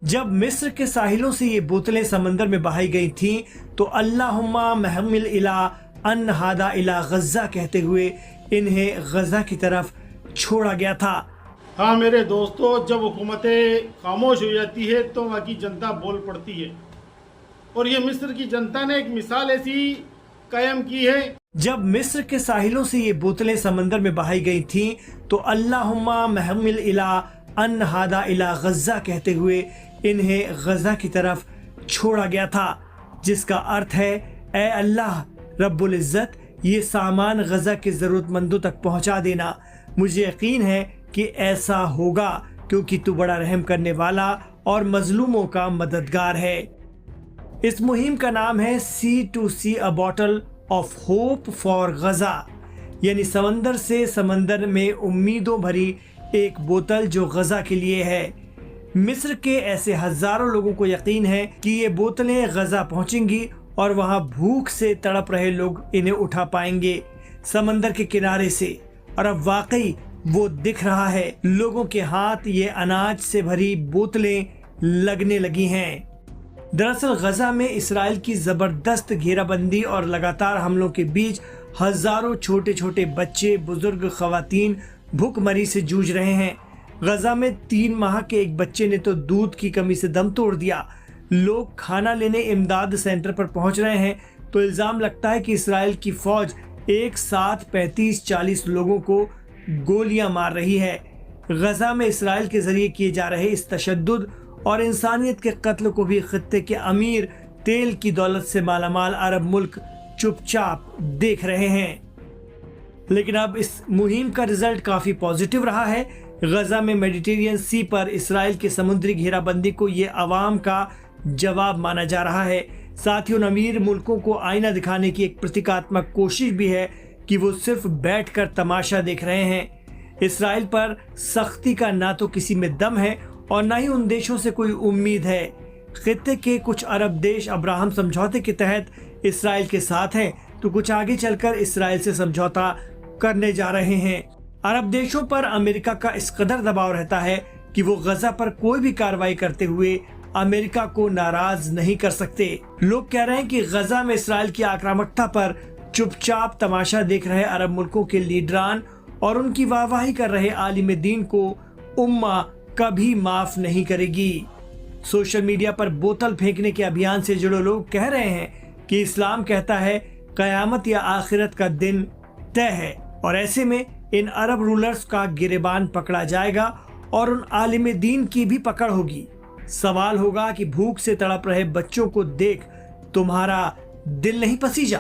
जब मिस्र के साहिलों से ये बोतलें समंदर में बहाई गई थीं, तो अल्लाहुम्मा महमिल इला अन हादा इला गज़ा कहते हुए इन्हें गज़ा की तरफ छोड़ा गया था। हाँ मेरे दोस्तों, जब हुकूमतें खामोश हो जाती है तो वहाँ की जनता बोल पड़ती है, और ये मिस्र की जनता ने एक मिसाल ऐसी कायम की है। जब मिस्र के साहिलों से ये बोतलें समंदर में बहाई गई थीं, तो अल्लाहुम्मा महमिल इला अन हादा इला गज़ा कहते हुए इन्हें गज़ा की तरफ छोड़ा गया था, जिसका अर्थ है ए अल्लाह रब्बुल इज़्ज़त, ये सामान गज़ा के ज़रूरतमंदों तक पहुंचा देना। मुझे यकीन है कि ऐसा होगा, क्योंकि तू बड़ा रहम करने वाला और मजलूमों का मददगार है। इस मुहिम का नाम है C2C a bottle of hope for Gaza, यानी समंदर से समंदर में उम्मीदों भरी एक बोतल जो गज़ा के लिए है। मिस्र के ऐसे हजारों लोगों को यकीन है कि ये बोतलें गज़ा पहुंचेंगी और वहां भूख से तड़प रहे लोग इन्हें उठा पाएंगे समंदर के किनारे से। और अब वाकई वो दिख रहा है, लोगों के हाथ ये अनाज से भरी बोतलें लगने लगी हैं। दरअसल गज़ा में इसराइल की जबरदस्त घेराबंदी और लगातार हमलों के बीच हजारों छोटे छोटे बच्चे, बुजुर्ग, खवातीन भूखमरी से जूझ रहे हैं। गज़ा में 3 माह के एक बच्चे ने तो दूध की कमी से दम तोड़ दिया। लोग खाना लेने इमदाद सेंटर पर पहुंच रहे हैं तो इल्जाम लगता है कि इसराइल की फौज एक साथ 35-40 लोगों को गोलियां मार रही है। गज़ा में इसराइल के जरिए किए जा रहे इस तशद्दुद और इंसानियत के कत्ल को भी खित्ते के अमीर, तेल की दौलत से मालामाल अरब मुल्क चुपचाप देख रहे हैं। लेकिन अब इस मुहिम का रिजल्ट काफी पॉजिटिव रहा है। गज़ा में मेडिटेरियन सी पर इसराइल की समुद्री घेराबंदी को ये अवाम का जवाब माना जा रहा है। साथ ही उन अमीर मुल्कों को आईना दिखाने की एक प्रतीकात्मक कोशिश भी है कि वो सिर्फ बैठकर तमाशा देख रहे हैं। इसराइल पर सख्ती का ना तो किसी में दम है और ना ही उन देशों से कोई उम्मीद है। खित्ते के कुछ अरब देश अब्राहम समझौते के तहत इसराइल के साथ हैं, तो कुछ आगे चलकर इसराइल से समझौता करने जा रहे हैं। अरब देशों पर अमेरिका का इस कदर दबाव रहता है कि वो गज़ा पर कोई भी कार्रवाई करते हुए अमेरिका को नाराज नहीं कर सकते। लोग कह रहे हैं कि गज़ा में इसराइल की आक्रामकता पर चुपचाप तमाशा देख रहे अरब मुल्कों के लीडरान और उनकी वाहवाही कर रहे आलिम दीन को उम्मा कभी माफ नहीं करेगी। सोशल मीडिया पर बोतल फेंकने के अभियान से जुड़े लोग कह रहे हैं कि इस्लाम कहता है कयामत या आखिरत का दिन तय है, और ऐसे में इन अरब रूलर्स का गिरेबान पकड़ा जाएगा और उन आलिम दीन की भी पकड़ होगी। सवाल होगा कि भूख से तड़प रहे बच्चों को देख तुम्हारा दिल नहीं पसीजा?